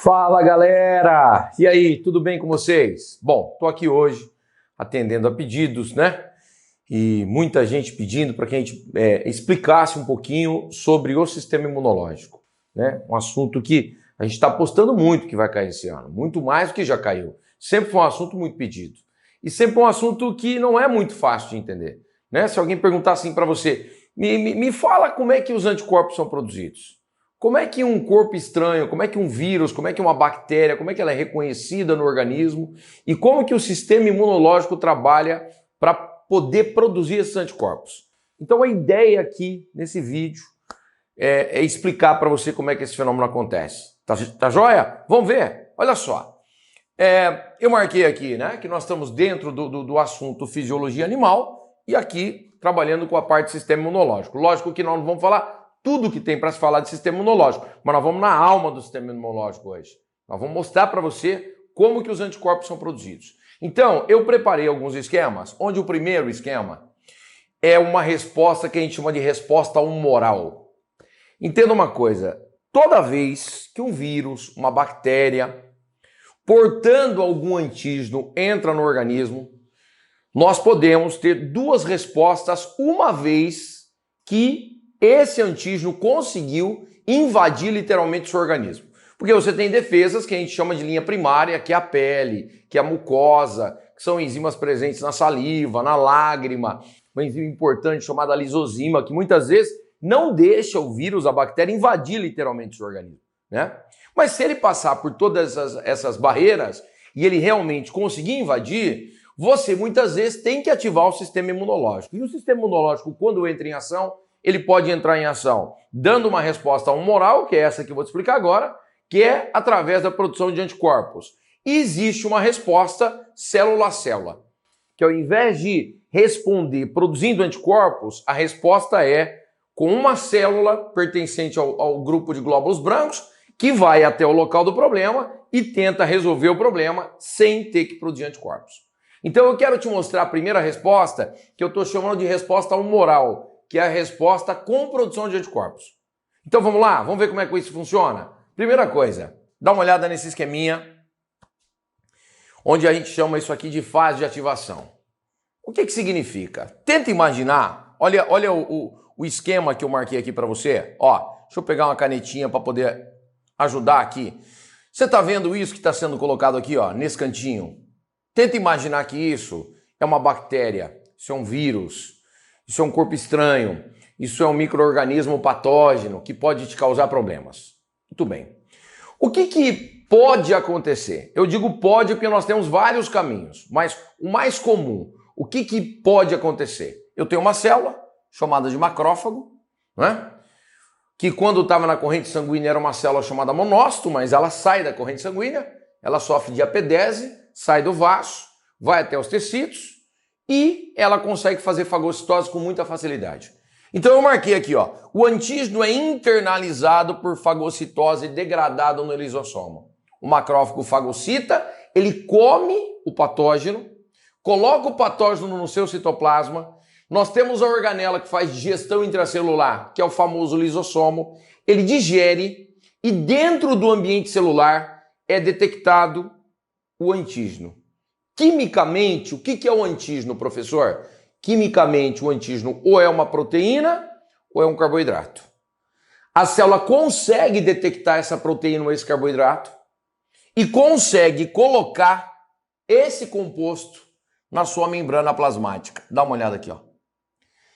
Fala galera! E aí, tudo bem com vocês? Bom, tô aqui hoje atendendo a pedidos, né? E muita gente pedindo para que a gente explicasse um pouquinho sobre o sistema imunológico, né? Um assunto que a gente está apostando muito que vai cair esse ano, muito mais do que já caiu. Sempre foi um assunto muito pedido. E sempre um assunto que não é muito fácil de entender, né? Se alguém perguntar assim para você, me fala como é que os anticorpos são produzidos. Como é que um corpo estranho, como é que um vírus, como é que uma bactéria, como é que ela é reconhecida no organismo e como que o sistema imunológico trabalha para poder produzir esses anticorpos. Então a ideia aqui nesse vídeo é explicar para você como é que esse fenômeno acontece. Tá joia? Vamos ver? Olha só. Eu marquei aqui, né, que nós estamos dentro do assunto fisiologia animal e aqui trabalhando com a parte do sistema imunológico. Lógico que nós não vamos falar tudo que tem para se falar de sistema imunológico, mas nós vamos na alma do sistema imunológico hoje. Nós vamos mostrar para você como que os anticorpos são produzidos. Então, eu preparei alguns esquemas, onde o primeiro esquema é uma resposta que a gente chama de resposta humoral. Entenda uma coisa, toda vez que um vírus, uma bactéria, portando algum antígeno entra no organismo, nós podemos ter duas respostas uma vez que esse antígeno conseguiu invadir literalmente o seu organismo. Porque você tem defesas que a gente chama de linha primária, que é a pele, que é a mucosa, que são enzimas presentes na saliva, na lágrima, uma enzima importante chamada lisozima, que muitas vezes não deixa o vírus, a bactéria, invadir literalmente o seu organismo, né? Mas se ele passar por todas essas barreiras e ele realmente conseguir invadir, você muitas vezes tem que ativar o sistema imunológico. E o sistema imunológico, quando entra em ação, ele pode entrar em ação dando uma resposta humoral, que é essa que eu vou te explicar agora, que é através da produção de anticorpos. E existe uma resposta célula a célula, que ao invés de responder produzindo anticorpos, a resposta é com uma célula pertencente ao grupo de glóbulos brancos, que vai até o local do problema e tenta resolver o problema sem ter que produzir anticorpos. Então eu quero te mostrar a primeira resposta, que eu estou chamando de resposta humoral, que é a resposta com produção de anticorpos. Então vamos lá, vamos ver como é que isso funciona? Primeira coisa, dá uma olhada nesse esqueminha, onde a gente chama isso aqui de fase de ativação. O que significa? Tenta imaginar, olha o esquema que eu marquei aqui para você. Ó, deixa eu pegar uma canetinha para poder ajudar aqui. Você está vendo isso que está sendo colocado aqui, ó, nesse cantinho? Tenta imaginar que isso é uma bactéria, isso é um vírus, isso é um corpo estranho, isso é um micro-organismo patógeno que pode te causar problemas. Muito bem. O que pode acontecer? Eu digo pode porque nós temos vários caminhos, mas o mais comum, o que pode acontecer? Eu tenho uma célula chamada de macrófago, né? Que quando estava na corrente sanguínea era uma célula chamada monócito, mas ela sai da corrente sanguínea, ela sofre de apedese, sai do vaso, vai até os tecidos, e ela consegue fazer fagocitose com muita facilidade. Então eu marquei aqui, ó, o antígeno é internalizado por fagocitose degradado no lisossomo. O macrófago fagocita, ele come o patógeno, coloca o patógeno no seu citoplasma, nós temos a organela que faz digestão intracelular, que é o famoso lisossomo, ele digere e dentro do ambiente celular é detectado o antígeno. Quimicamente, o que é o antígeno, professor? Quimicamente, o antígeno ou é uma proteína ou é um carboidrato. A célula consegue detectar essa proteína ou esse carboidrato e consegue colocar esse composto na sua membrana plasmática. Dá uma olhada aqui, ó.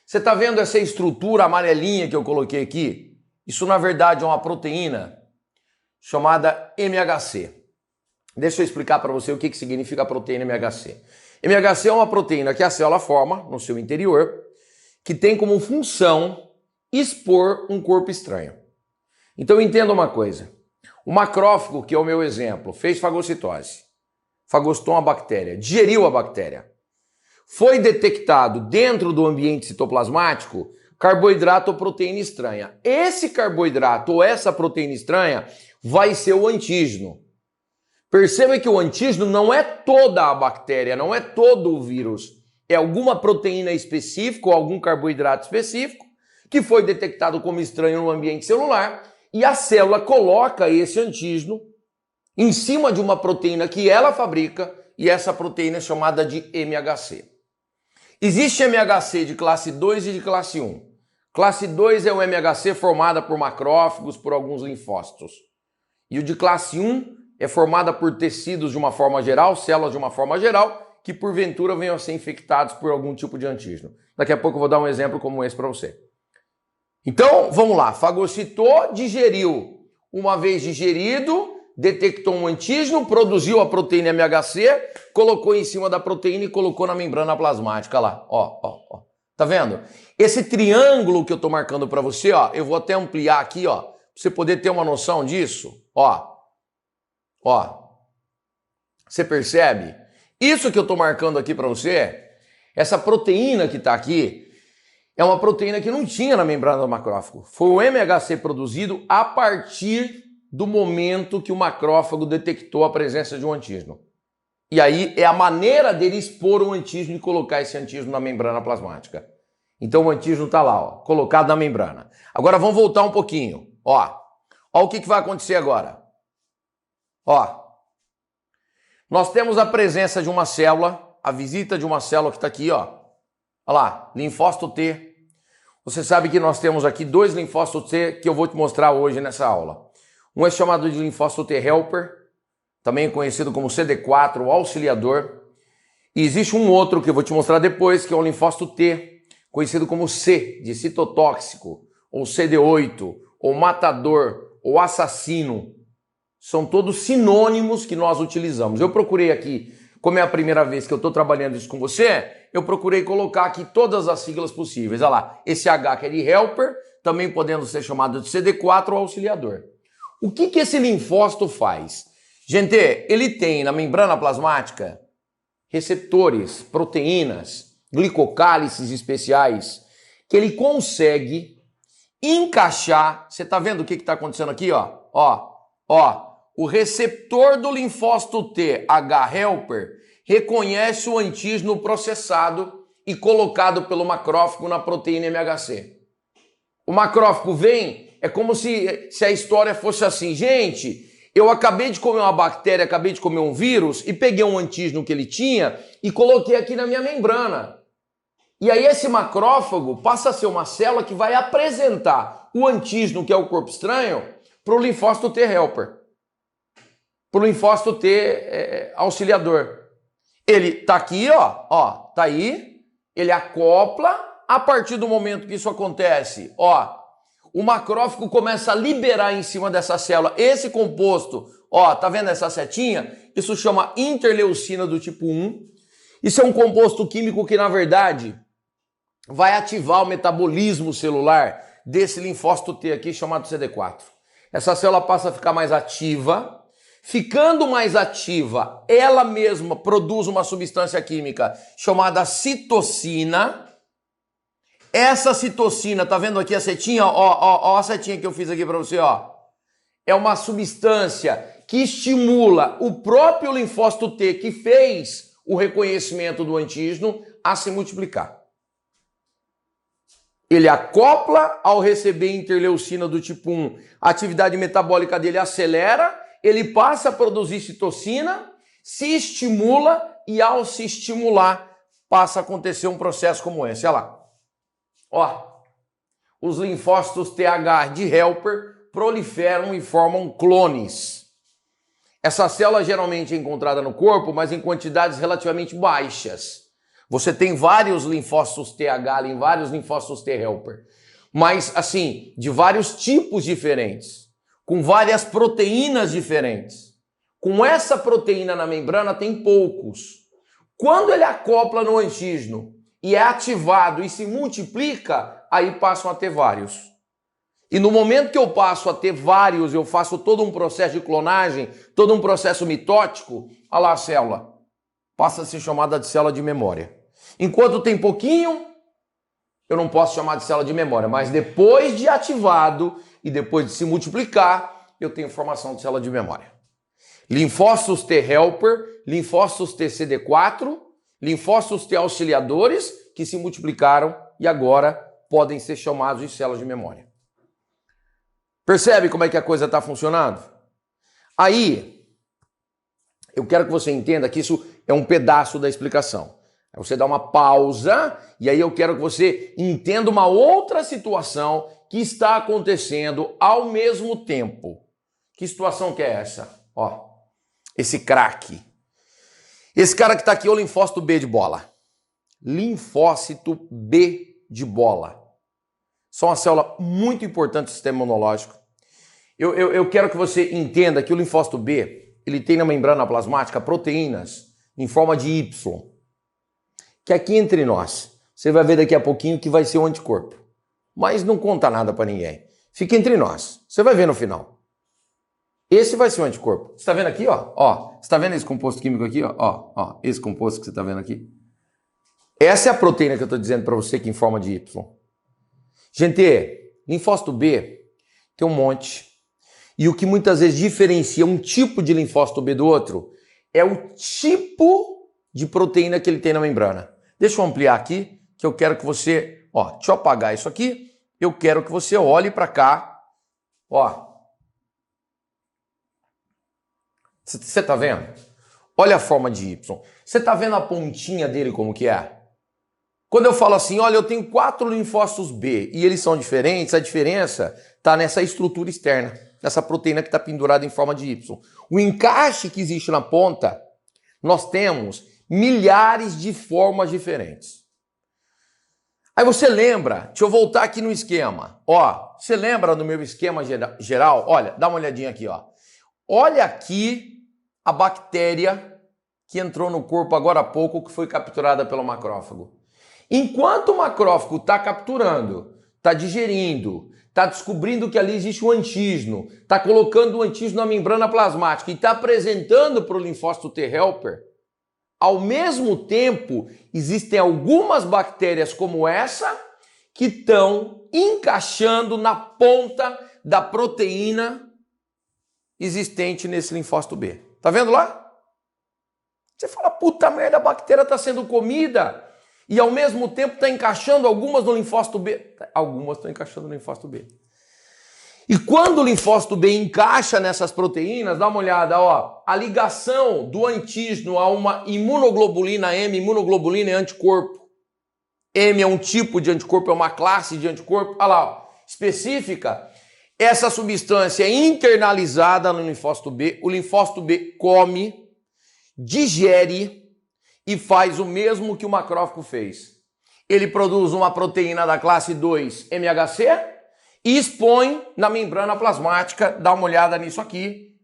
Você está vendo essa estrutura amarelinha que eu coloquei aqui? Isso, na verdade, é uma proteína chamada MHC. Deixa eu explicar para você o que significa a proteína MHC. MHC é uma proteína que a célula forma no seu interior, que tem como função expor um corpo estranho. Então entenda uma coisa. O macrófago, que é o meu exemplo, fez fagocitose, fagocitou uma bactéria, digeriu a bactéria. Foi detectado dentro do ambiente citoplasmático carboidrato ou proteína estranha. Esse carboidrato ou essa proteína estranha vai ser o antígeno. Perceba que o antígeno não é toda a bactéria, não é todo o vírus. É alguma proteína específica ou algum carboidrato específico que foi detectado como estranho no ambiente celular e a célula coloca esse antígeno em cima de uma proteína que ela fabrica, e essa proteína é chamada de MHC. Existe MHC de classe 2 e de classe 1. Classe 2 é o MHC formada por macrófagos, por alguns linfócitos. E o de classe 1 é formada por tecidos de uma forma geral, células de uma forma geral, que porventura venham a ser infectados por algum tipo de antígeno. Daqui a pouco eu vou dar um exemplo como esse para você. Então, vamos lá. Fagocitou, digeriu. Uma vez digerido, detectou um antígeno, produziu a proteína MHC, colocou em cima da proteína e colocou na membrana plasmática lá. Ó. Tá vendo? Esse triângulo que eu tô marcando para você, ó, eu vou até ampliar aqui, ó, pra você poder ter uma noção disso. Ó. Você percebe? Isso que eu tô marcando aqui para você, essa proteína que tá aqui, é uma proteína que não tinha na membrana do macrófago. Foi o MHC produzido a partir do momento que o macrófago detectou a presença de um antígeno. E aí é a maneira dele expor o antígeno e colocar esse antígeno na membrana plasmática. Então o antígeno está lá, ó, colocado na membrana. Agora vamos voltar um pouquinho. Ó o que vai acontecer agora. Ó, nós temos a presença de uma célula, a visita de uma célula que está aqui, ó. Olha lá, linfócito T. Você sabe que nós temos aqui dois linfócitos T que eu vou te mostrar hoje nessa aula. Um é chamado de linfócito T helper, também conhecido como CD4, o auxiliador. E existe um outro que eu vou te mostrar depois, que é o linfócito T, conhecido como C, de citotóxico, ou CD8, ou matador, ou assassino. São todos sinônimos que nós utilizamos. Eu procurei aqui, como é a primeira vez que eu estou trabalhando isso com você, eu procurei colocar aqui todas as siglas possíveis. Olha lá, esse H que é de helper, também podendo ser chamado de CD4 ou auxiliador. O que esse linfócito faz? Gente, ele tem na membrana plasmática receptores, proteínas, glicocálices especiais, que ele consegue encaixar. Você está vendo o que está acontecendo aqui? O receptor do linfócito T, H helper, reconhece o antígeno processado e colocado pelo macrófago na proteína MHC. O macrófago vem, é como se a história fosse assim, gente, eu acabei de comer uma bactéria, acabei de comer um vírus e peguei um antígeno que ele tinha e coloquei aqui na minha membrana. E aí esse macrófago passa a ser uma célula que vai apresentar o antígeno, que é o corpo estranho, para o linfócito T helper, para o linfócito T auxiliador. Ele tá aqui, ó, tá aí, ele acopla. A partir do momento que isso acontece, o macrófago começa a liberar em cima dessa célula esse composto, tá vendo essa setinha? Isso chama interleucina do tipo 1. Isso é um composto químico que, na verdade, vai ativar o metabolismo celular desse linfócito T aqui, chamado CD4. Essa célula passa a ficar mais ativa. Ficando mais ativa, ela mesma produz uma substância química chamada citocina. Essa citocina, tá vendo aqui a setinha? Ó a setinha que eu fiz aqui para você, ó. É uma substância que estimula o próprio linfócito T que fez o reconhecimento do antígeno a se multiplicar. Ele acopla ao receber interleucina do tipo 1, a atividade metabólica dele acelera, ele passa a produzir citocina, se estimula e ao se estimular passa a acontecer um processo como esse. Olha lá. Os linfócitos TH de helper proliferam e formam clones. Essa célula geralmente é encontrada no corpo, mas em quantidades relativamente baixas. Você tem vários linfócitos TH, vários linfócitos T helper, mas assim, de vários tipos diferentes, com várias proteínas diferentes. Com essa proteína na membrana tem poucos. Quando ele acopla no antígeno e é ativado e se multiplica, aí passam a ter vários. E no momento que eu passo a ter vários, eu faço todo um processo de clonagem, todo um processo mitótico, olha lá a célula, passa a ser chamada de célula de memória. Enquanto tem pouquinho, eu não posso chamar de célula de memória, mas depois de ativado e depois de se multiplicar, eu tenho formação de célula de memória. Linfócitos T helper, linfócitos T CD4, linfócitos T auxiliadores que se multiplicaram e agora podem ser chamados de células de memória. Percebe como é que a coisa está funcionando? Aí, eu quero que você entenda que isso é um pedaço da explicação. Aí você dá uma pausa e aí eu quero que você entenda uma outra situação que está acontecendo ao mesmo tempo. Que situação que é essa? Ó, esse craque. Esse cara que está aqui é o linfócito B de bola. Linfócito B de bola. São uma célula muito importante do sistema imunológico. Eu quero que você entenda que o linfócito B, ele tem na membrana plasmática proteínas em forma de Y. Que aqui entre nós, você vai ver daqui a pouquinho que vai ser um anticorpo. Mas não conta nada para ninguém. Fica entre nós. Você vai ver no final. Esse vai ser um anticorpo. Você está vendo aqui, ó? Ó, você está vendo esse composto químico aqui, ó? Ó, esse composto que você está vendo aqui. Essa é a proteína que eu estou dizendo para você que em forma de Y. Gente, linfócito B tem um monte. E o que muitas vezes diferencia um tipo de linfócito B do outro é o tipo de proteína que ele tem na membrana. Deixa eu ampliar aqui, que eu quero que você... Ó, deixa eu apagar isso aqui. Eu quero que você olhe para cá. Ó. Você tá vendo? Olha a forma de Y. Você tá vendo a pontinha dele como que é? Quando eu falo assim, olha, eu tenho 4 linfócitos B e eles são diferentes, a diferença está nessa estrutura externa, nessa proteína que está pendurada em forma de Y. O encaixe que existe na ponta, nós temos milhares de formas diferentes. Aí você lembra, deixa eu voltar aqui no esquema. Ó, você lembra do meu esquema geral? Olha, dá uma olhadinha aqui, ó. Olha aqui a bactéria que entrou no corpo agora há pouco, que foi capturada pelo macrófago. Enquanto o macrófago está capturando, está digerindo, está descobrindo que ali existe um antígeno, está colocando o antígeno na membrana plasmática e está apresentando para o linfócito T helper, ao mesmo tempo, existem algumas bactérias como essa que estão encaixando na ponta da proteína existente nesse linfócito B. Tá vendo lá? Você fala, puta merda, a bactéria está sendo comida e ao mesmo tempo está encaixando algumas no linfócito B. Algumas estão encaixando no linfócito B. E quando o linfócito B encaixa nessas proteínas, dá uma olhada, ó, a ligação do antígeno a uma imunoglobulina M, imunoglobulina é anticorpo. M é um tipo de anticorpo, é uma classe de anticorpo, olha lá, ó, específica. Essa substância é internalizada no linfócito B, o linfócito B come, digere e faz o mesmo que o macrófago fez. Ele produz uma proteína da classe 2 MHC e expõe na membrana plasmática. Dá uma olhada nisso aqui.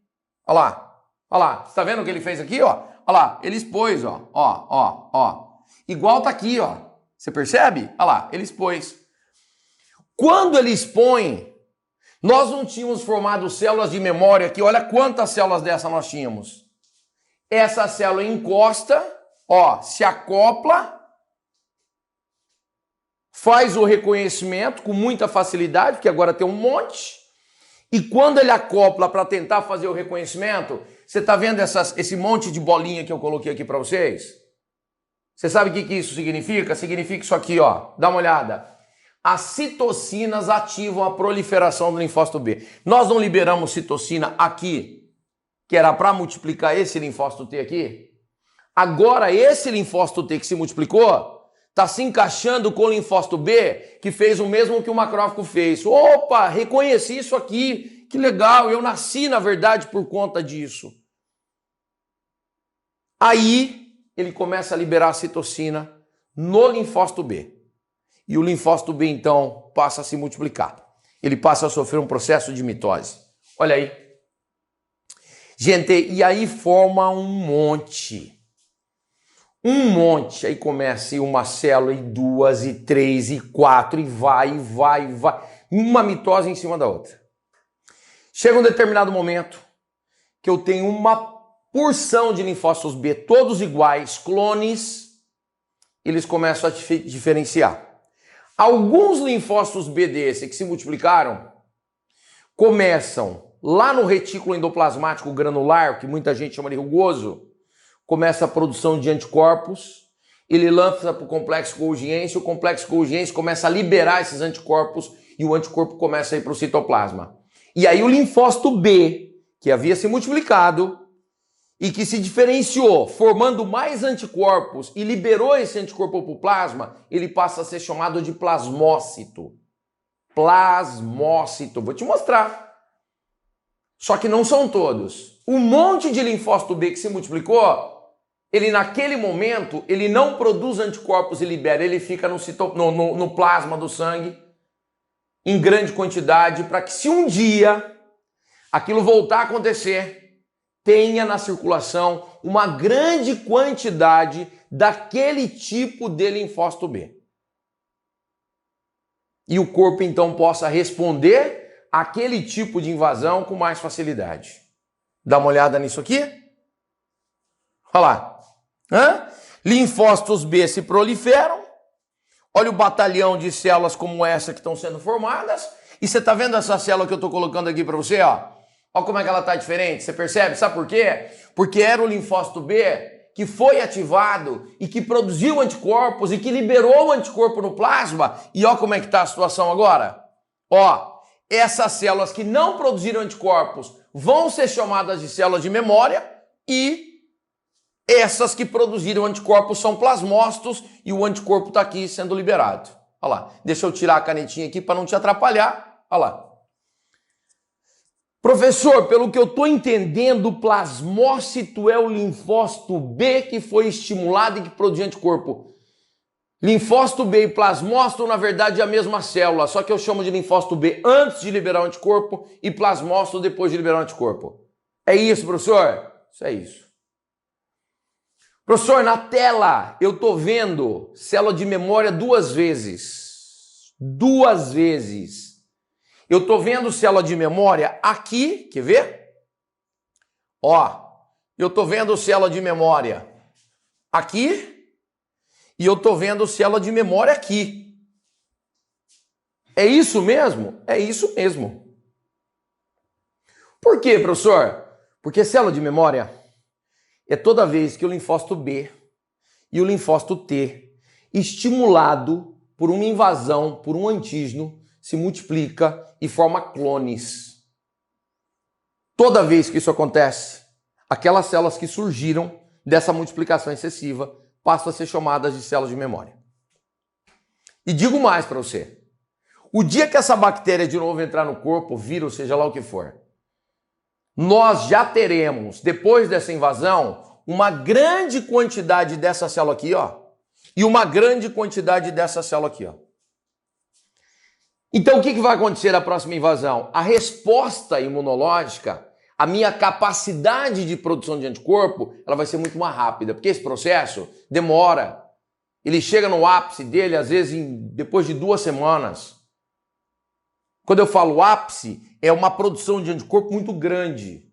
Olha lá. Olha lá. Você está vendo o que ele fez aqui? Ó? Olha lá. Ele expôs. Ó. Igual tá aqui. Ó. Você percebe? Olha lá. Ele expôs. Quando ele expõe, nós não tínhamos formado células de memória aqui. Olha quantas células dessa nós tínhamos. Essa célula encosta, ó, se acopla, faz o reconhecimento com muita facilidade, porque agora tem um monte, e quando ele acopla para tentar fazer o reconhecimento, você está vendo esse monte de bolinha que eu coloquei aqui para vocês? Você sabe o que isso significa? Significa isso aqui, ó, dá uma olhada. As citocinas ativam a proliferação do linfócito B. Nós não liberamos citocina aqui, que era para multiplicar esse linfócito T aqui. Agora esse linfócito T que se multiplicou está se encaixando com o linfócito B, que fez o mesmo que o macrófago fez. Opa, reconheci isso aqui, que legal, eu nasci na verdade por conta disso. Aí ele começa a liberar a citocina no linfócito B. E o linfócito B então passa a se multiplicar. Ele passa a sofrer um processo de mitose. Olha aí. Gente, e aí forma um monte. Aí começa uma célula, e 2, e 3, e 4, e vai. Uma mitose em cima da outra. Chega um determinado momento que eu tenho uma porção de linfócitos B, todos iguais, clones, eles começam a diferenciar. Alguns linfócitos B desse que se multiplicaram começam lá no retículo endoplasmático granular, que muita gente chama de rugoso, começa a produção de anticorpos, ele lança para o complexo Golgiense, o complexo Golgiense começa a liberar esses anticorpos e o anticorpo começa a ir para o citoplasma. E aí o linfócito B, que havia se multiplicado, e que se diferenciou, formando mais anticorpos e liberou esse anticorpo para o plasma, ele passa a ser chamado de plasmócito. Plasmócito. Vou te mostrar. Só que não são todos. Um monte de linfócito B que se multiplicou, ele naquele momento, ele não produz anticorpos e libera, ele fica no plasma do sangue em grande quantidade para que se um dia aquilo voltar a acontecer, tenha na circulação uma grande quantidade daquele tipo de linfócito B. E o corpo então possa responder àquele tipo de invasão com mais facilidade. Dá uma olhada nisso aqui. Olha lá. Linfócitos B se proliferam. Olha o batalhão de células como essa que estão sendo formadas. E você está vendo essa célula que eu estou colocando aqui para você? Olha como é que ela está diferente. Você percebe? Sabe por quê? Porque era o linfócito B que foi ativado e que produziu anticorpos e que liberou o anticorpo no plasma. E olha como é que está a situação agora. Essas células que não produziram anticorpos vão ser chamadas de células de memória e essas que produziram anticorpos são plasmócitos e o anticorpo está aqui sendo liberado. Olha lá, deixa eu tirar a canetinha aqui para não te atrapalhar. Olha lá. Professor, pelo que eu estou entendendo, o plasmócito é o linfócito B que foi estimulado e que produziu anticorpo. Linfócito B e plasmócito, na verdade, é a mesma célula, só que eu chamo de linfócito B antes de liberar o anticorpo e plasmócito depois de liberar o anticorpo. É isso, professor? Isso é isso. Professor, na tela eu estou vendo célula de memória duas vezes. Duas vezes. Eu estou vendo célula de memória aqui, quer ver? Eu estou vendo célula de memória aqui e eu estou vendo célula de memória aqui. É isso mesmo? É isso mesmo. Por quê, professor? Porque célula de memória é toda vez que o linfócito B e o linfócito T, estimulado por uma invasão, por um antígeno, se multiplica e forma clones. Toda vez que isso acontece, aquelas células que surgiram dessa multiplicação excessiva passam a ser chamadas de células de memória. E digo mais para você. O dia que essa bactéria de novo entrar no corpo, vírus, seja lá o que for, nós já teremos, depois dessa invasão, uma grande quantidade dessa célula aqui, e uma grande quantidade dessa célula aqui, Então, o que vai acontecer na próxima invasão? A resposta imunológica, a minha capacidade de produção de anticorpo, ela vai ser muito mais rápida, porque esse processo demora. Ele chega no ápice dele, às vezes, depois de 2 semanas. Quando eu falo ápice, é uma produção de anticorpo muito grande.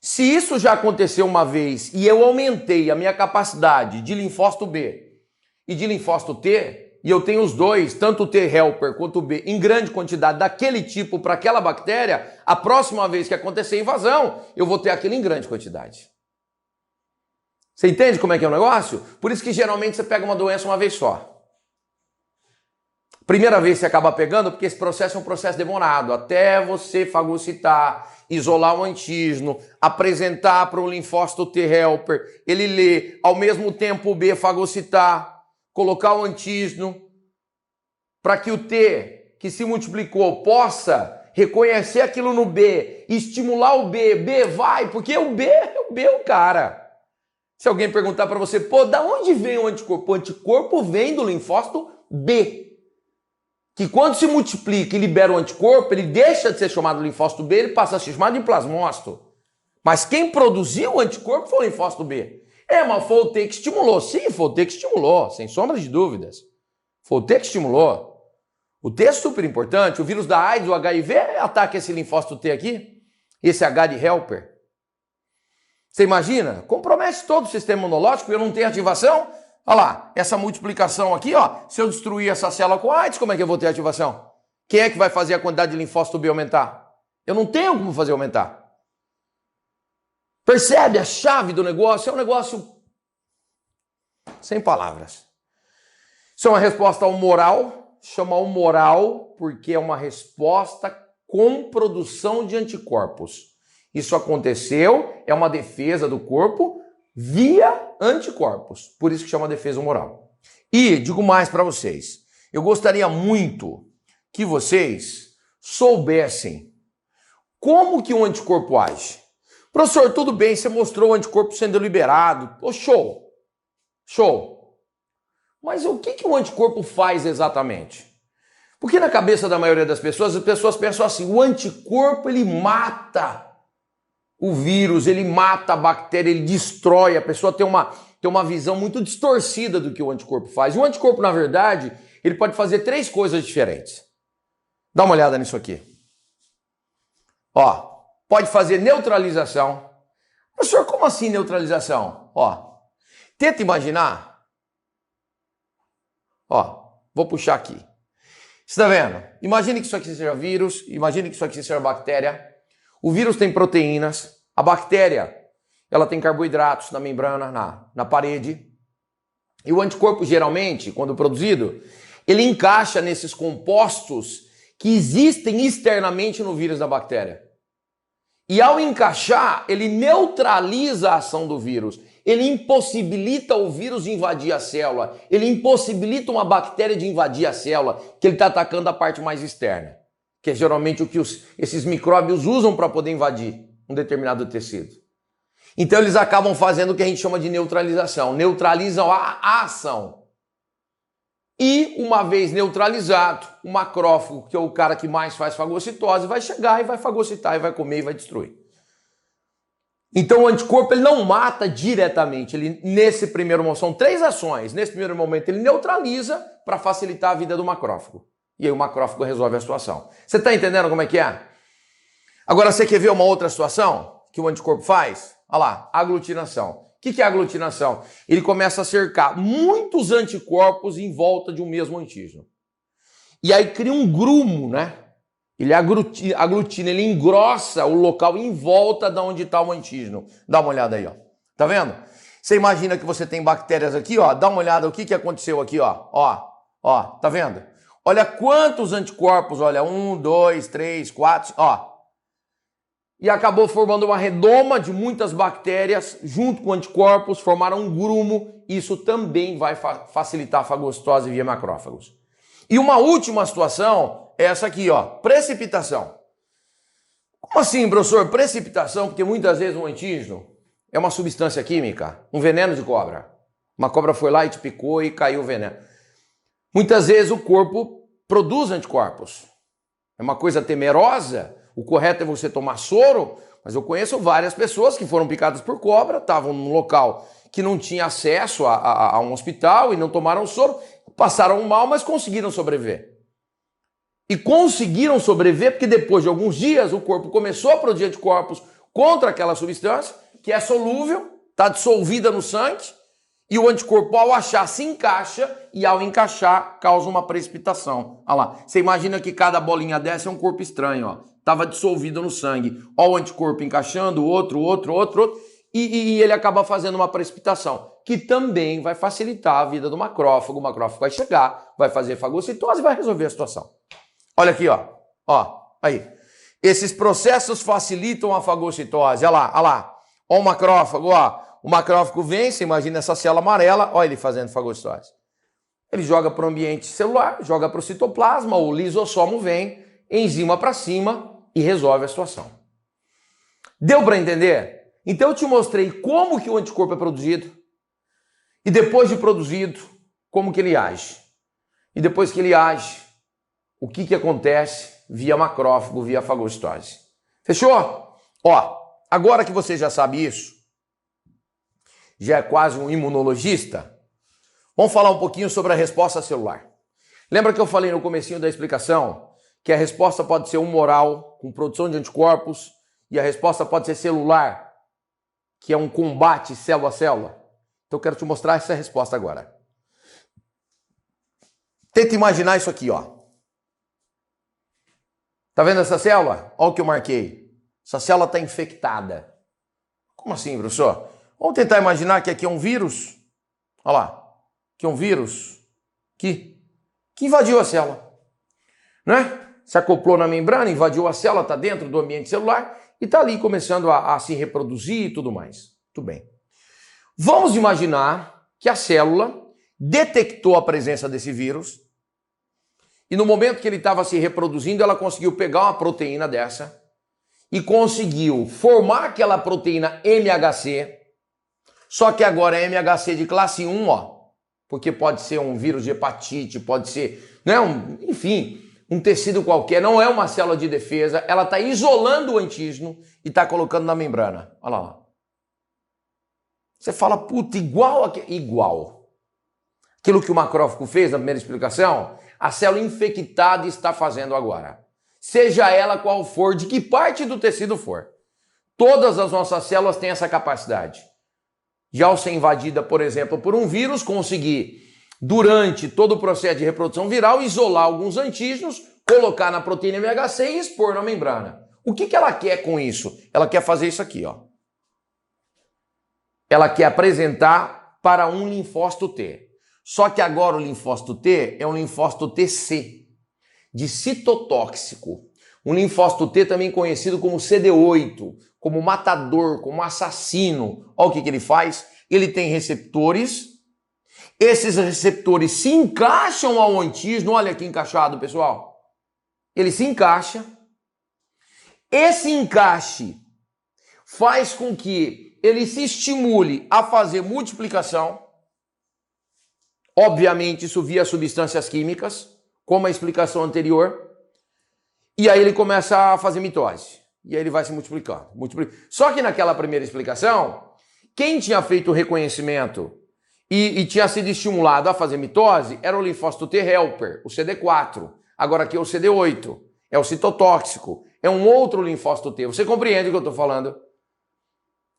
Se isso já aconteceu uma vez e eu aumentei a minha capacidade de linfócito B e de linfócito T, e eu tenho os dois, tanto o T helper quanto o B, em grande quantidade daquele tipo para aquela bactéria, a próxima vez que acontecer a invasão, eu vou ter aquilo em grande quantidade. Você entende como é que é o negócio? Por isso que geralmente você pega uma doença uma vez só. Primeira vez você acaba pegando porque esse processo é um processo demorado, até você fagocitar, isolar o antígeno, apresentar para o linfócito T helper, ele ler, ao mesmo tempo o B fagocitar, colocar o antígeno, para que o T que se multiplicou possa reconhecer aquilo no B, estimular o B vai, porque o B é o cara. Se alguém perguntar para você, da onde vem o anticorpo? O anticorpo vem do linfócito B. Que quando se multiplica e libera o anticorpo, ele deixa de ser chamado linfócito B, ele passa a ser chamado de plasmócito. Mas quem produziu o anticorpo foi o linfócito B. Mas foi o T que estimulou. Sim, foi o T que estimulou, sem sombra de dúvidas. Foi o T que estimulou. O T é super importante. O vírus da AIDS, o HIV, ataca esse linfócito T aqui, esse H de helper. Você imagina? Compromete todo o sistema imunológico e eu não tenho ativação. Olha lá, essa multiplicação aqui, se eu destruir essa célula com AIDS, como é que eu vou ter ativação? Quem é que vai fazer a quantidade de linfócito B aumentar? Eu não tenho como fazer aumentar. Percebe a chave do negócio? É um negócio sem palavras. Isso é uma resposta humoral, chama humoral porque é uma resposta com produção de anticorpos. Isso aconteceu, é uma defesa do corpo via anticorpos. Por isso que chama defesa humoral. E digo mais para vocês. Eu gostaria muito que vocês soubessem como que um anticorpo age. Professor, tudo bem, você mostrou o anticorpo sendo liberado. Oh, show! Show! Mas o que o anticorpo faz exatamente? Porque na cabeça da maioria das pessoas, as pessoas pensam assim, o anticorpo ele mata o vírus, ele mata a bactéria, ele destrói, a pessoa tem uma visão muito distorcida do que o anticorpo faz. E o anticorpo, na verdade, ele pode fazer 3 coisas diferentes. Dá uma olhada nisso aqui. Ó, pode fazer neutralização. Professor, como assim neutralização? Ó, tenta imaginar. Ó, vou puxar aqui. Você está vendo? Imagine que isso aqui seja vírus, imagine que isso aqui seja bactéria. O vírus tem proteínas, a bactéria ela tem carboidratos na membrana, na parede. E o anticorpo, geralmente, quando produzido, ele encaixa nesses compostos que existem externamente no vírus da bactéria. E ao encaixar, ele neutraliza a ação do vírus. Ele impossibilita o vírus de invadir a célula. Ele impossibilita uma bactéria de invadir a célula, que ele está atacando a parte mais externa. Que é geralmente o que esses micróbios usam para poder invadir um determinado tecido. Então eles acabam fazendo o que a gente chama de neutralização. Neutralizam a ação. E uma vez neutralizado, o macrófago, que é o cara que mais faz fagocitose, vai chegar e vai fagocitar, e vai comer e vai destruir. Então o anticorpo ele não mata diretamente. Ele, nesse primeiro momento, são 3 ações. Nesse primeiro momento ele neutraliza para facilitar a vida do macrófago. E aí o macrófago resolve a situação. Você está entendendo como é que é? Agora você quer ver uma outra situação que o anticorpo faz? Olha lá, aglutinação. O que é aglutinação? Ele começa a cercar muitos anticorpos em volta de um mesmo antígeno. E aí cria um grumo, né? Ele aglutina, ele engrossa o local em volta de onde está o antígeno. Dá uma olhada aí, ó. Tá vendo? Você imagina que você tem bactérias aqui, ó. Dá uma olhada o que aconteceu aqui, ó. Ó, tá vendo? Olha quantos anticorpos, olha, 1, 2, 3, 4, ó. E acabou formando uma redoma de muitas bactérias, junto com anticorpos, formaram um grumo. Isso também vai facilitar a fagocitose via macrófagos. E uma última situação é essa aqui, ó, precipitação. Como assim, professor? Precipitação, porque muitas vezes um antígeno é uma substância química, um veneno de cobra. Uma cobra foi lá e te picou e caiu o veneno. Muitas vezes o corpo produz anticorpos. É uma coisa temerosa. O correto é você tomar soro, mas eu conheço várias pessoas que foram picadas por cobra, estavam num local que não tinha acesso a um hospital e não tomaram soro, passaram mal, mas conseguiram sobreviver. E conseguiram sobreviver porque depois de alguns dias o corpo começou a produzir anticorpos contra aquela substância, que é solúvel, está dissolvida no sangue, e o anticorpo ao achar se encaixa e ao encaixar causa uma precipitação. Olha lá, você imagina que cada bolinha dessa é um corpo estranho, ó. Estava dissolvido no sangue. Olha o anticorpo encaixando, outro, e ele acaba fazendo uma precipitação, que também vai facilitar a vida do macrófago. O macrófago vai chegar, vai fazer fagocitose e vai resolver a situação. Olha aqui, ó. Ó, aí. Esses processos facilitam a fagocitose. Olha lá, olha lá. Olha o macrófago, ó. O macrófago vem, você imagina essa célula amarela, olha ele fazendo fagocitose. Ele joga para o ambiente celular, joga para o citoplasma, o lisossomo vem, enzima para cima e resolve a situação. Deu para entender? Então eu te mostrei como que o anticorpo é produzido e depois de produzido, como que ele age. E depois que ele age, o que acontece via macrófago, via fagocitose. Fechou? Ó, agora que você já sabe isso, já é quase um imunologista, vamos falar um pouquinho sobre a resposta celular. Lembra que eu falei no comecinho da explicação que a resposta pode ser humoral, com produção de anticorpos, e a resposta pode ser celular, que é um combate célula a célula? Então eu quero te mostrar essa resposta agora. Tenta imaginar isso aqui, ó. Tá vendo essa célula? Olha o que eu marquei. Essa célula está infectada. Como assim, professor? Vamos tentar imaginar que aqui é um vírus. Olha lá. Que é um vírus que invadiu a célula. Né? Se acoplou na membrana, invadiu a célula, está dentro do ambiente celular e está ali começando a se reproduzir e tudo mais. Tudo bem. Vamos imaginar que a célula detectou a presença desse vírus e no momento que ele estava se reproduzindo, ela conseguiu pegar uma proteína dessa e conseguiu formar aquela proteína MHC, só que agora é MHC de classe 1, ó, porque pode ser um vírus de hepatite, pode ser, né, enfim, um tecido qualquer, não é uma célula de defesa, ela está isolando o antígeno e está colocando na membrana. Olha lá. Você fala, puta, igual. Aquilo que o macrófago fez na primeira explicação, a célula infectada está fazendo agora. Seja ela qual for, de que parte do tecido for. Todas as nossas células têm essa capacidade. De ao ser invadida, por exemplo, por um vírus, conseguir, durante todo o processo de reprodução viral, isolar alguns antígenos, colocar na proteína MHC e expor na membrana. O que ela quer com isso? Ela quer fazer isso aqui, ó. Ela quer apresentar para um linfócito T. Só que agora o linfócito T é um linfócito TC, de citotóxico. Um linfócito T também conhecido como CD8, como matador, como assassino. Olha o que ele faz. Ele tem receptores. Esses receptores se encaixam ao antígeno. Olha aqui encaixado, pessoal. Ele se encaixa. Esse encaixe faz com que ele se estimule a fazer multiplicação. Obviamente, isso via substâncias químicas, como a explicação anterior. E aí ele começa a fazer mitose. E aí ele vai se multiplicando. Só que naquela primeira explicação, quem tinha feito o reconhecimento e tinha sido estimulado a fazer mitose era o linfócito T helper, o CD4. Agora aqui é o CD8, é o citotóxico, é um outro linfócito T. Você compreende o que eu estou falando?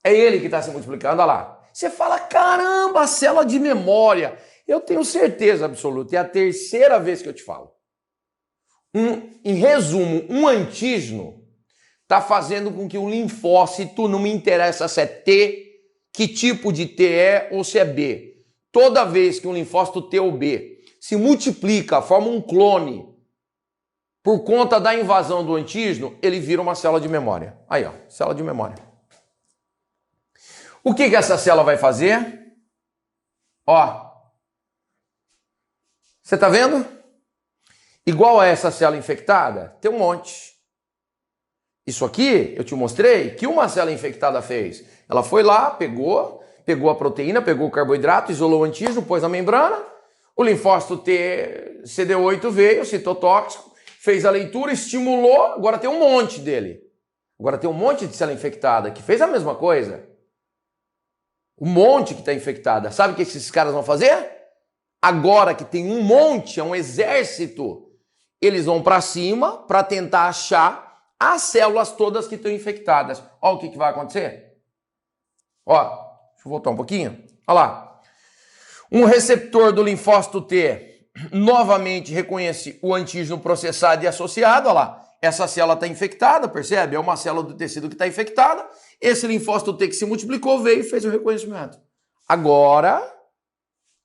É ele que está se multiplicando, olha lá. Você fala, caramba, a célula de memória. Eu tenho certeza absoluta, é a terceira vez que eu te falo. Em resumo, um antígeno está fazendo com que o linfócito, não me interessa se é T, que tipo de T é ou se é B. Toda vez que um linfócito T ou B se multiplica, forma um clone, por conta da invasão do antígeno, ele vira uma célula de memória. Aí, ó, célula de memória. O que essa célula vai fazer? Ó, você está vendo? Igual a essa célula infectada, tem um monte. Isso aqui, eu te mostrei, que uma célula infectada fez. Ela foi lá, pegou a proteína, pegou o carboidrato, isolou o antígeno, pôs na membrana, o linfócito T, CD8 veio, citotóxico, fez a leitura, estimulou, agora tem um monte dele. Agora tem um monte de célula infectada que fez a mesma coisa. Um monte que está infectada. Sabe o que esses caras vão fazer? Agora que tem um monte, é um exército, eles vão para cima para tentar achar as células todas que estão infectadas. Olha o que vai acontecer. Ó, deixa eu voltar um pouquinho. Olha lá. Um receptor do linfócito T novamente reconhece o antígeno processado e associado. Olha lá. Essa célula está infectada, percebe? É uma célula do tecido que está infectada. Esse linfócito T que se multiplicou veio e fez o reconhecimento. Agora,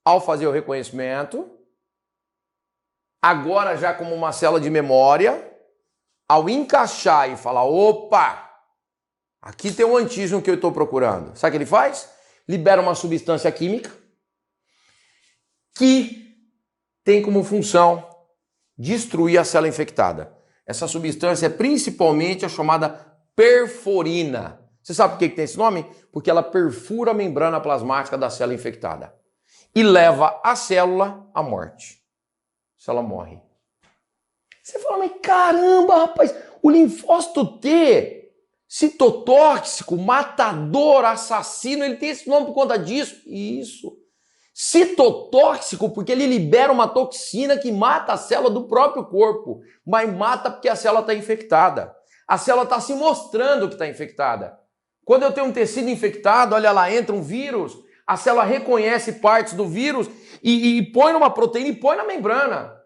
ao fazer o reconhecimento, agora já como uma célula de memória, ao encaixar e falar, opa, aqui tem um antígeno que eu estou procurando. Sabe o que ele faz? Libera uma substância química que tem como função destruir a célula infectada. Essa substância é principalmente a chamada perforina. Você sabe por que tem esse nome? Porque ela perfura a membrana plasmática da célula infectada e leva a célula à morte. A célula morre. Você fala, mas caramba, rapaz, o linfócito T, citotóxico, matador, assassino, ele tem esse nome por conta disso? Isso. Citotóxico porque ele libera uma toxina que mata a célula do próprio corpo, mas mata porque a célula está infectada. A célula está se mostrando que está infectada. Quando eu tenho um tecido infectado, olha lá, entra um vírus, a célula reconhece partes do vírus e põe numa proteína e põe na membrana.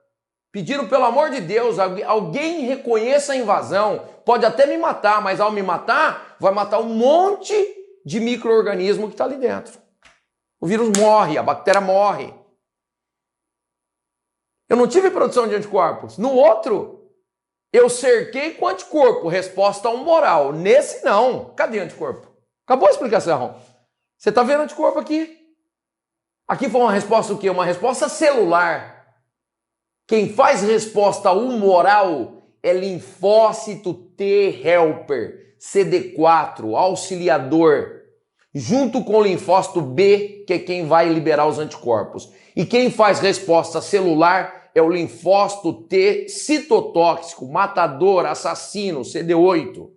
Pediram, pelo amor de Deus, alguém reconheça a invasão. Pode até me matar, mas ao me matar, vai matar um monte de micro-organismo que está ali dentro. O vírus morre, a bactéria morre. Eu não tive produção de anticorpos. No outro, Eu cerquei com anticorpo, resposta humoral. Nesse não. Cadê anticorpo? Acabou a explicação. Você está vendo anticorpo aqui? Aqui foi uma resposta o quê? Uma resposta celular. Quem faz resposta humoral é linfócito T helper, CD4, auxiliador, junto com o linfócito B, que é quem vai liberar os anticorpos. E quem faz resposta celular é o linfócito T citotóxico, matador, assassino, CD8,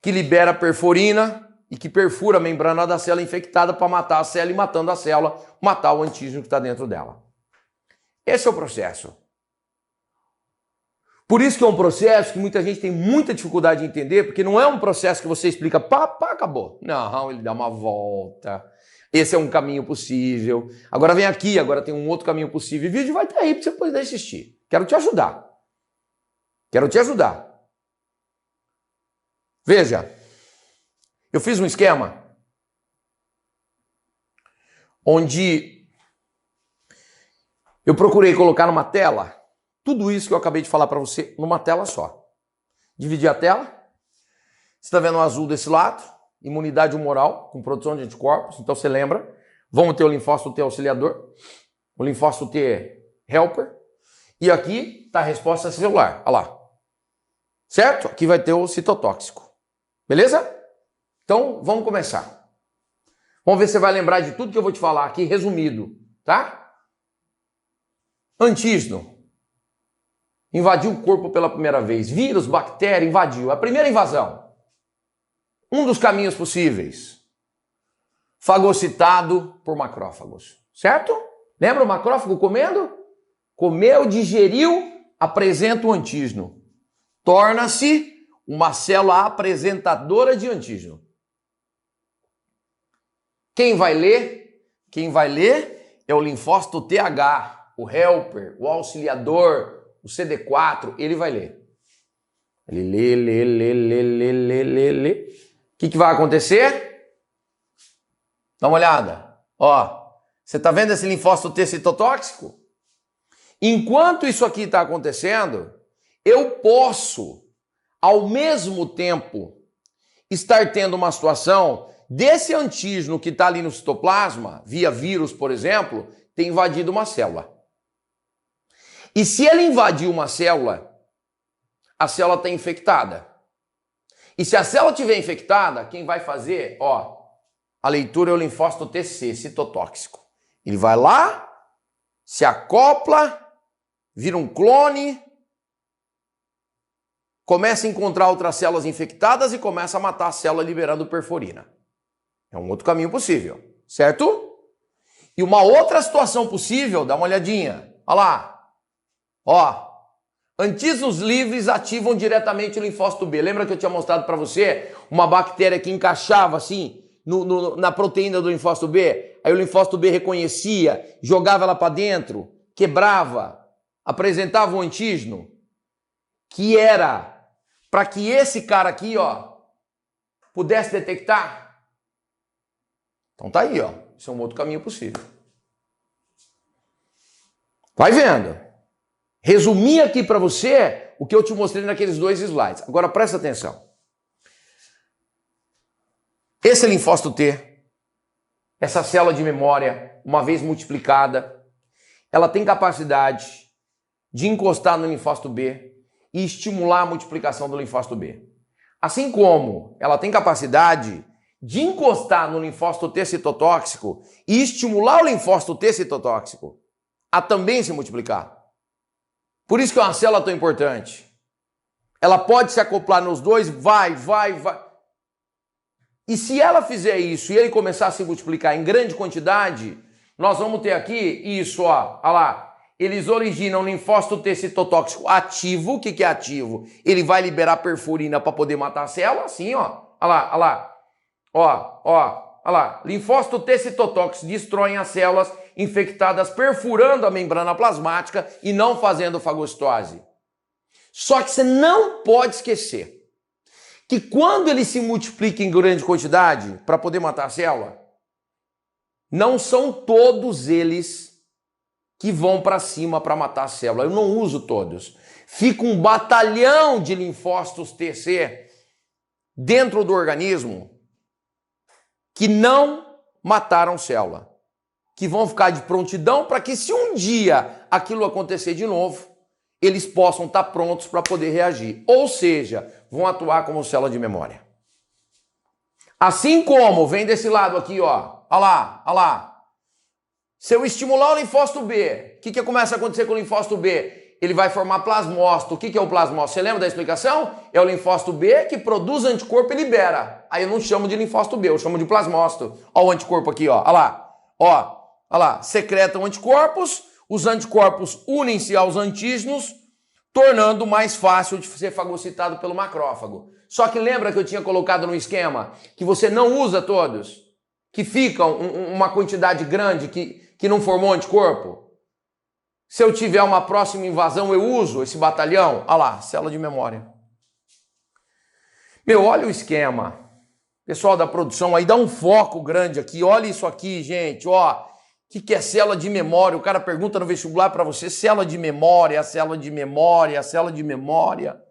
que libera perforina e que perfura a membrana da célula infectada para matar a célula e, matando a célula, matar o antígeno que está dentro dela. Esse é o processo. Por isso que é um processo que muita gente tem muita dificuldade de entender, porque não é um processo que você explica, pá, acabou. Não, ele dá uma volta. Esse é um caminho possível. Agora vem aqui, agora tem um outro caminho possível. O vídeo vai estar aí para você poder assistir. Quero te ajudar. Quero te ajudar. Veja, eu fiz um esquema onde eu procurei colocar numa tela tudo isso que eu acabei de falar para você numa tela só. Dividir a tela. Você está vendo o azul desse lado, imunidade humoral com produção de anticorpos. Então você lembra, vamos ter o linfócito T auxiliador, o linfócito T helper, e aqui está a resposta celular. Olha lá. Certo? Aqui vai ter o citotóxico. Beleza? Então vamos começar. Vamos ver se você vai lembrar de tudo que eu vou te falar aqui resumido, tá? Antígeno. Invadiu o corpo pela primeira vez. Vírus, bactéria, invadiu. A primeira invasão. Um dos caminhos possíveis. Fagocitado por macrófagos. Certo? Lembra o macrófago comendo? Comeu, digeriu, apresenta o antígeno. Torna-se uma célula apresentadora de antígeno. Quem vai ler? Quem vai ler é o linfócito TH, o helper, o auxiliador, o CD4, ele vai ler. Ele lê. O que vai acontecer? Dá uma olhada. Ó, você tá vendo esse linfócito T citotóxico? Enquanto isso aqui está acontecendo, eu posso, ao mesmo tempo, estar tendo uma situação desse antígeno que está ali no citoplasma, via vírus, por exemplo, ter invadido uma célula. E se ele invadir uma célula, a célula está infectada. E se a célula estiver infectada, quem vai fazer, ó, a leitura é o linfócito TC, citotóxico. Ele vai lá, se acopla, vira um clone, começa a encontrar outras células infectadas e começa a matar a célula liberando perforina. É um outro caminho possível, certo? E uma outra situação possível, dá uma olhadinha, olha lá. Ó, antígenos livres ativam diretamente o linfócito B. Lembra que eu tinha mostrado para você uma bactéria que encaixava assim na proteína do linfócito B? Aí o linfócito B reconhecia, jogava ela para dentro, quebrava, apresentava um antígeno que era para que esse cara aqui, ó, pudesse detectar. Então tá aí, ó. Esse é um outro caminho possível. Vai vendo. Resumi aqui para você o que eu te mostrei naqueles dois slides. Agora presta atenção. Esse linfócito T, essa célula de memória, uma vez multiplicada, ela tem capacidade de encostar no linfócito B e estimular a multiplicação do linfócito B. Assim como ela tem capacidade de encostar no linfócito T citotóxico e estimular o linfócito T citotóxico a também se multiplicar. Por isso que é uma célula tão importante. Ela pode se acoplar nos dois, vai. E se ela fizer isso e ele começar a se multiplicar em grande quantidade, nós vamos ter aqui isso, ó. Olha lá. Eles originam linfócito T citotóxico ativo. O que é ativo? Ele vai liberar perforina para poder matar a célula, assim, ó. Olha lá. Olha lá. Linfócito T citotóxico destroem as células infectadas, perfurando a membrana plasmática e não fazendo fagocitose. Só que você não pode esquecer que quando ele se multiplica em grande quantidade para poder matar a célula, não são todos eles que vão para cima para matar a célula. Eu não uso todos. fica um batalhão de linfócitos TC dentro do organismo que não mataram célula, que vão ficar de prontidão para que, se um dia aquilo acontecer de novo, eles possam estar prontos para poder reagir. Ou seja, vão atuar como célula de memória. Assim como, vem desse lado aqui, ó. Olha lá, olha lá. Se eu estimular o linfócito B, o que começa a acontecer com o linfócito B? Ele vai formar plasmócito. O que é o plasmócito? Você lembra da explicação? É o linfócito B que produz anticorpo e libera. Aí eu não chamo de linfócito B, eu chamo de plasmócito. Olha o anticorpo aqui, ó. Olha lá. Ó, olha lá. Secretam anticorpos, os anticorpos unem-se aos antígenos, tornando mais fácil de ser fagocitado pelo macrófago. Só que lembra que eu tinha colocado no esquema que você não usa todos? Que ficam uma quantidade grande que não formou anticorpo? Se eu tiver uma próxima invasão, eu uso esse batalhão? Olha lá, célula de memória. Meu, olha o esquema. Pessoal da produção aí, dá um foco grande aqui. Olha isso aqui, gente, ó. O que é célula de memória? O cara pergunta no vestibular para você, célula de memória, célula de memória, célula de memória.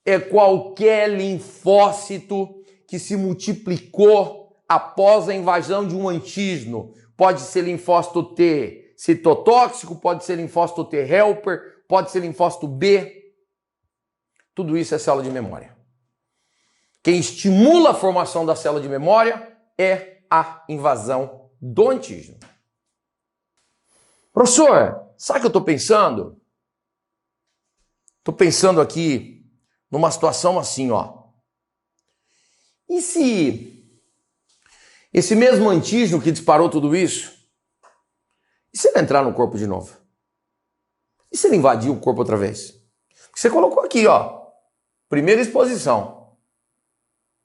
É qualquer linfócito que se multiplicou após a invasão de um antígeno. Pode ser linfócito T citotóxico, pode ser linfócito T helper, pode ser linfócito B. Tudo isso é célula de memória. Quem estimula a formação da célula de memória é a invasão do antígeno. Professor, sabe o que eu estou pensando? Estou pensando aqui numa situação assim, ó. E se esse mesmo antígeno que disparou tudo isso, e se ele entrar no corpo de novo? E se ele invadir o corpo outra vez? Porque você colocou aqui, ó, primeira exposição.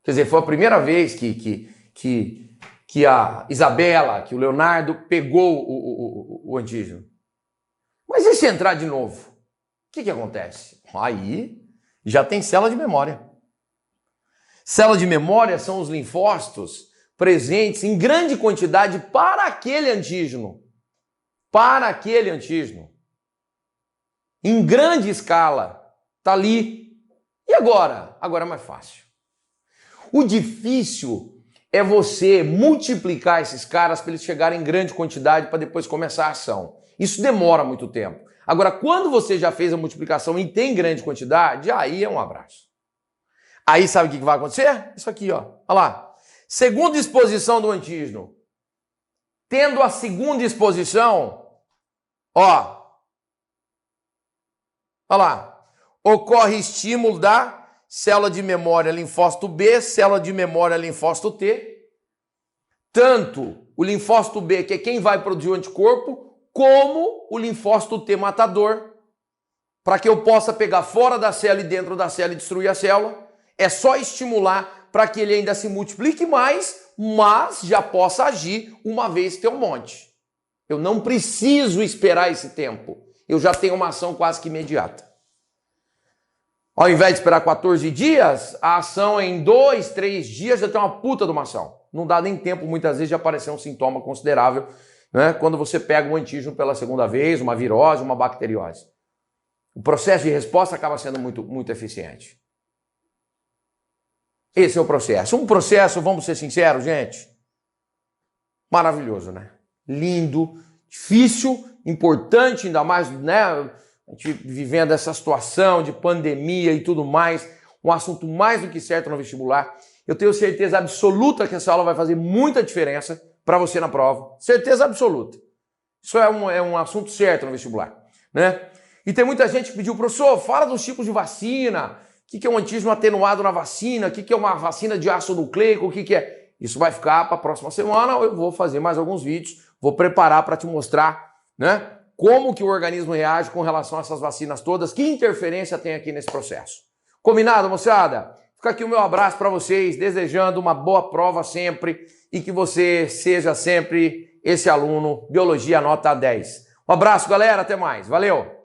Quer dizer, foi a primeira vez que a Isabela, que o Leonardo pegou o antígeno. Mas e se entrar de novo? O que acontece? Aí já tem célula de memória. Célula de memória são os linfócitos presentes em grande quantidade para aquele antígeno. Para aquele antígeno. Em grande escala. Está ali. E agora? Agora é mais fácil. O difícil é você multiplicar esses caras para eles chegarem em grande quantidade para depois começar a ação. Isso demora muito tempo. Agora, quando você já fez a multiplicação e tem grande quantidade, aí é um abraço. Aí sabe o que vai acontecer? Isso aqui, ó. Olha lá. Segunda exposição do antígeno. Tendo a segunda exposição, ó. Olha lá. Ocorre estímulo da célula de memória linfócito B, célula de memória linfócito T. Tanto o linfócito B, que é quem vai produzir o anticorpo, como o linfócito T matador, para que eu possa pegar fora da célula e dentro da célula e destruir a célula. É só estimular para que ele ainda se multiplique mais, mas já possa agir uma vez que tem um monte. Eu não preciso esperar esse tempo. Eu já tenho uma ação quase que imediata. Ao invés de esperar 14 dias, a ação em 2, 3 dias já tem uma puta de uma ação. Não dá nem tempo, muitas vezes, de aparecer um sintoma considerável, né, quando você pega um antígeno pela segunda vez, uma virose, uma bacteriose. O processo de resposta acaba sendo muito eficiente. Esse é o processo. Um processo, vamos ser sinceros, gente, maravilhoso, né? Lindo, difícil, importante, ainda mais, né, a gente vivendo essa situação de pandemia e tudo mais, um assunto mais do que certo no vestibular. Eu tenho certeza absoluta que essa aula vai fazer muita diferença para você na prova. Certeza absoluta. Isso é um assunto certo no vestibular, né? E tem muita gente que pediu, professor, fala dos tipos de vacina. O que é um antígeno atenuado na vacina? O que é uma vacina de ácido nucleico? O que é? Isso vai ficar para a próxima semana. Eu vou fazer mais alguns vídeos, vou preparar para te mostrar, né, como que o organismo reage com relação a essas vacinas todas, que interferência tem aqui nesse processo. Combinado, moçada? Fica aqui o meu abraço para vocês, desejando uma boa prova sempre e que você seja sempre esse aluno Biologia nota 10. Um abraço, galera, até mais. Valeu!